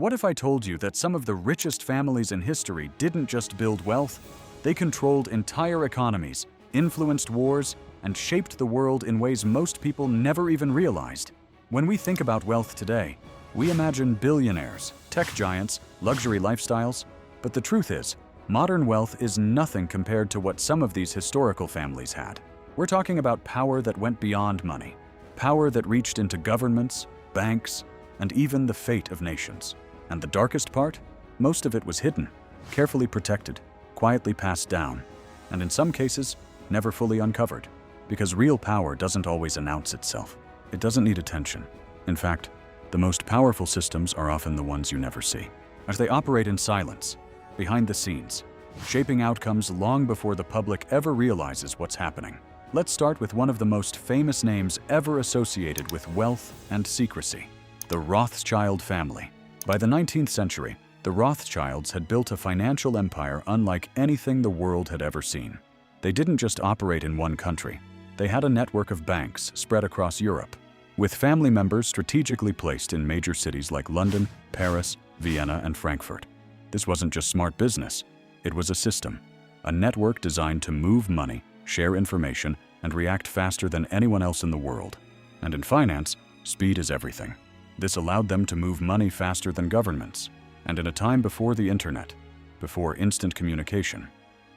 What if I told you that some of the richest families in history didn't just build wealth, they controlled entire economies, influenced wars, and shaped the world in ways most people never even realized? When we think about wealth today, we imagine billionaires, tech giants, luxury lifestyles, but the truth is, modern wealth is nothing compared to what some of these historical families had. We're talking about power that went beyond money, power that reached into governments, banks, and even the fate of nations. And the darkest part? Most of it was hidden, carefully protected, quietly passed down, and in some cases, never fully uncovered. Because real power doesn't always announce itself. It doesn't need attention. In fact, the most powerful systems are often the ones you never see, as they operate in silence, behind the scenes, shaping outcomes long before the public ever realizes what's happening. Let's start with one of the most famous names ever associated with wealth and secrecy: the Rothschild family. By the 19th century, the Rothschilds had built a financial empire unlike anything the world had ever seen. They didn't just operate in one country. They had a network of banks spread across Europe, with family members strategically placed in major cities like London, Paris, Vienna, and Frankfurt. This wasn't just smart business. It was a system, a network designed to move money, share information, and react faster than anyone else in the world. And in finance, speed is everything. This allowed them to move money faster than governments, and in a time before the internet, before instant communication.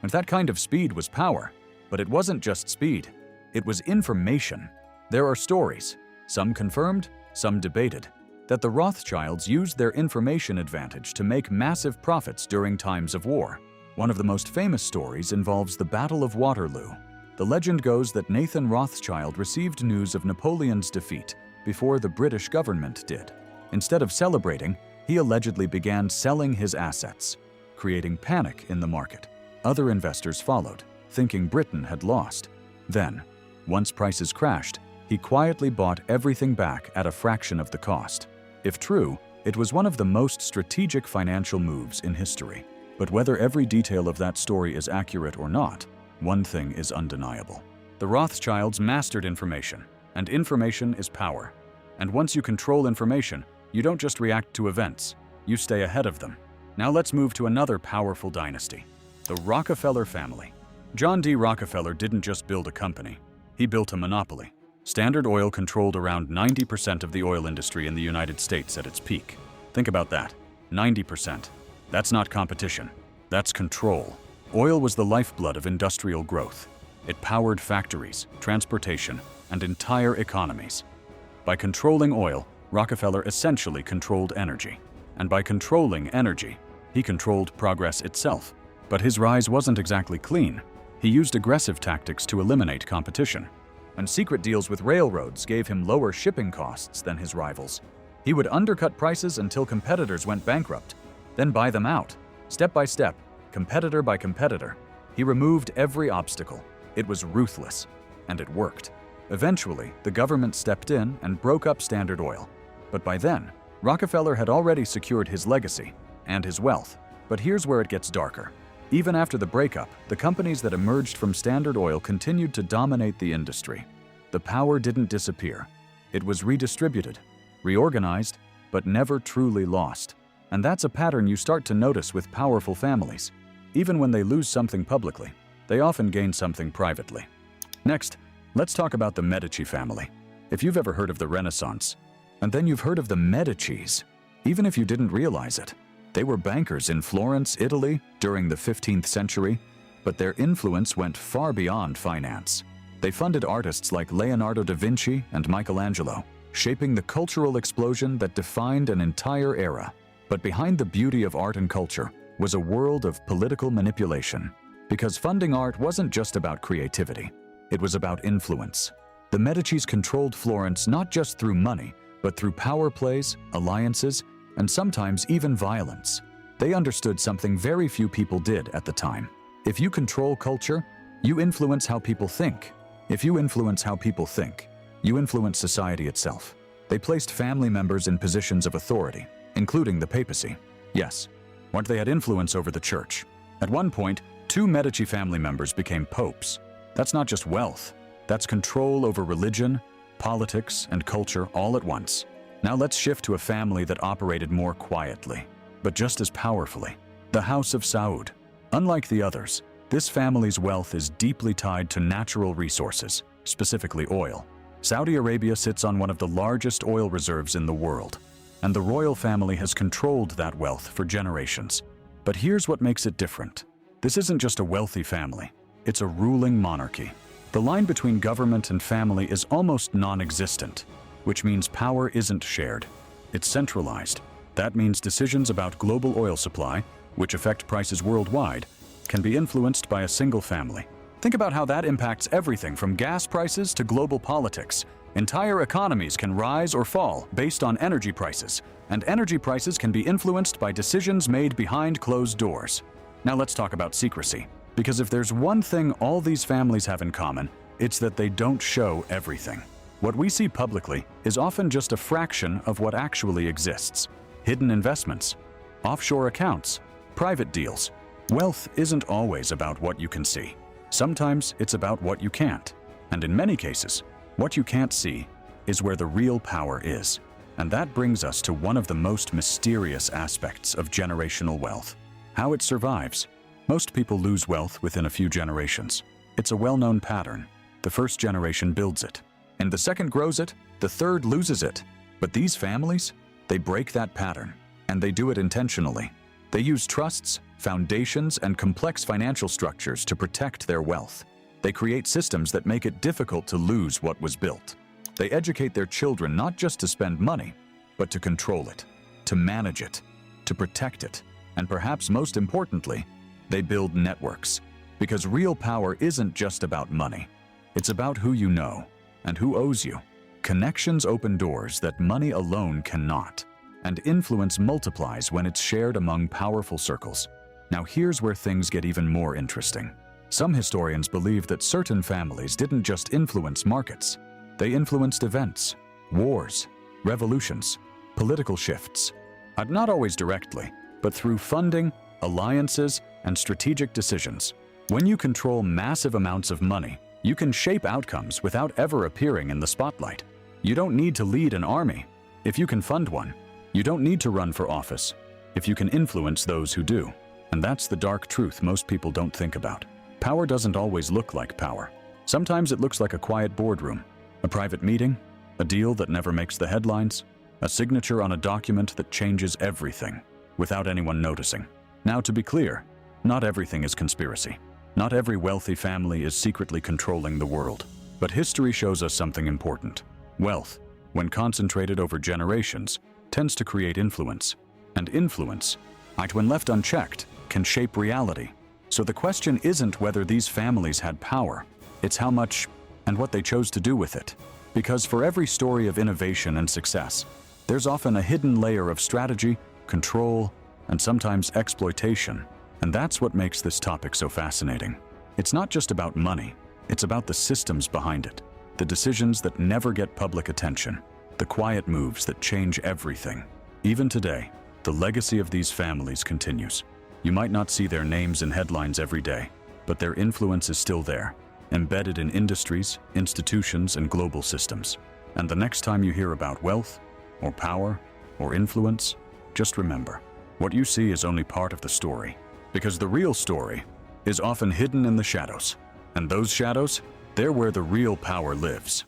And that kind of speed was power. But it wasn't just speed, it was information. There are stories, some confirmed, some debated, that the Rothschilds used their information advantage to make massive profits during times of war. One of the most famous stories involves the Battle of Waterloo. The legend goes that Nathan Rothschild received news of Napoleon's defeat before the British government did. Instead of celebrating, he allegedly began selling his assets, creating panic in the market. Other investors followed, thinking Britain had lost. Then, once prices crashed, he quietly bought everything back at a fraction of the cost. If true, it was one of the most strategic financial moves in history. But whether every detail of that story is accurate or not, one thing is undeniable. The Rothschilds mastered information, and information is power. And once you control information, you don't just react to events, you stay ahead of them. Now let's move to another powerful dynasty, the Rockefeller family. John D. Rockefeller didn't just build a company, he built a monopoly. Standard Oil controlled around 90% of the oil industry in the United States at its peak. Think about that, 90%. That's not competition, that's control. Oil was the lifeblood of industrial growth. It powered factories, transportation, and entire economies. By controlling oil, Rockefeller essentially controlled energy. And by controlling energy, he controlled progress itself. But his rise wasn't exactly clean. He used aggressive tactics to eliminate competition. And secret deals with railroads gave him lower shipping costs than his rivals. He would undercut prices until competitors went bankrupt, then buy them out, step by step, competitor by competitor. He removed every obstacle. It was ruthless, and it worked. Eventually, the government stepped in and broke up Standard Oil. But by then, Rockefeller had already secured his legacy and his wealth. But here's where it gets darker. Even after the breakup, the companies that emerged from Standard Oil continued to dominate the industry. The power didn't disappear. It was redistributed, reorganized, but never truly lost. And that's a pattern you start to notice with powerful families. Even when they lose something publicly, they often gain something privately. Next, let's talk about the Medici family. If you've ever heard of the Renaissance, and then you've heard of the Medicis, even if you didn't realize it, they were bankers in Florence, Italy, during the 15th century, but their influence went far beyond finance. They funded artists like Leonardo da Vinci and Michelangelo, shaping the cultural explosion that defined an entire era. But behind the beauty of art and culture was a world of political manipulation. Because funding art wasn't just about creativity, it was about influence. The Medicis controlled Florence not just through money, but through power plays, alliances, and sometimes even violence. They understood something very few people did at the time. If you control culture, you influence how people think. If you influence how people think, you influence society itself. They placed family members in positions of authority, including the papacy. Yes, once they had influence over the church. At one point, 2 Medici family members became popes. That's not just wealth, that's control over religion, politics, and culture all at once. Now let's shift to a family that operated more quietly, but just as powerfully. The House of Saud. Unlike the others, this family's wealth is deeply tied to natural resources, specifically oil. Saudi Arabia sits on one of the largest oil reserves in the world, and the royal family has controlled that wealth for generations. But here's what makes it different. This isn't just a wealthy family, it's a ruling monarchy. The line between government and family is almost non-existent, which means power isn't shared. It's centralized. That means decisions about global oil supply, which affect prices worldwide, can be influenced by a single family. Think about how that impacts everything from gas prices to global politics. Entire economies can rise or fall based on energy prices, and energy prices can be influenced by decisions made behind closed doors. Now let's talk about secrecy, because if there's one thing all these families have in common, it's that they don't show everything. What we see publicly is often just a fraction of what actually exists. Hidden investments, offshore accounts, private deals. Wealth isn't always about what you can see. Sometimes it's about what you can't. And in many cases, what you can't see is where the real power is. And that brings us to one of the most mysterious aspects of generational wealth: how it survives. Most people lose wealth within a few generations. It's a well-known pattern. The first generation builds it, and the second grows it, the third loses it. But these families, they break that pattern, and they do it intentionally. They use trusts, foundations, and complex financial structures to protect their wealth. They create systems that make it difficult to lose what was built. They educate their children not just to spend money, but to control it, to manage it, to protect it, and perhaps most importantly, they build networks. Because real power isn't just about money. It's about who you know and who owes you. Connections open doors that money alone cannot, and influence multiplies when it's shared among powerful circles. Now here's where things get even more interesting. Some historians believe that certain families didn't just influence markets. They influenced events, wars, revolutions, political shifts. Not always directly, but through funding, alliances, and strategic decisions. When you control massive amounts of money, you can shape outcomes without ever appearing in the spotlight. You don't need to lead an army if you can fund one. You don't need to run for office if you can influence those who do. And that's the dark truth most people don't think about. Power doesn't always look like power. Sometimes it looks like a quiet boardroom, a private meeting, a deal that never makes the headlines, a signature on a document that changes everything without anyone noticing. Now, to be clear, not everything is conspiracy. Not every wealthy family is secretly controlling the world. But history shows us something important. Wealth, when concentrated over generations, tends to create influence. And influence, when left unchecked, can shape reality. So the question isn't whether these families had power, it's how much and what they chose to do with it. Because for every story of innovation and success, there's often a hidden layer of strategy, control, and sometimes exploitation. And that's what makes this topic so fascinating. It's not just about money, it's about the systems behind it, the decisions that never get public attention, the quiet moves that change everything. Even today, the legacy of these families continues. You might not see their names in headlines every day, but their influence is still there, embedded in industries, institutions, and global systems. And the next time you hear about wealth, or power, or influence, just remember, what you see is only part of the story. Because the real story is often hidden in the shadows. And those shadows, they're where the real power lives.